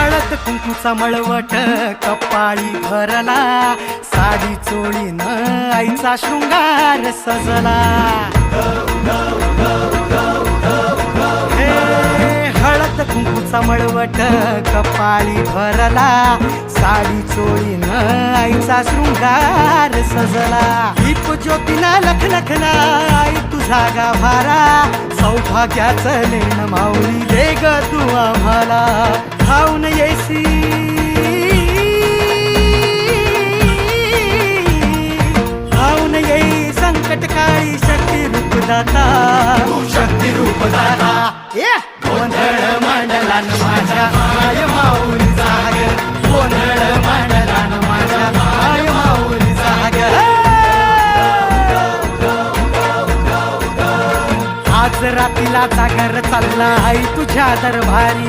हळद कुंकूचा मळवट कपाळी भरला, साडी चोळीनं आईचा शृंगार सजला. हळद कुंकूचा मळवट कपाळी भरला, साडी चोळीनं आईचा शृंगार सजला. दीप ज्योतीनं लखलखला आई तुझा गाभारा, सौभाग्याचं लेण माऊली दे ग तू आम्हाला. धावून येसी धावून येई संकट काळी शक्ती रूपदाता, शक्ती रूपदाता. गोंधळ मांडला न माझ्या आय माऊली जागर, गोंधळ मांडला न माझ्या आय माऊली जागर. आज रातीला जागर चालला आई तुझ्या दरबारी.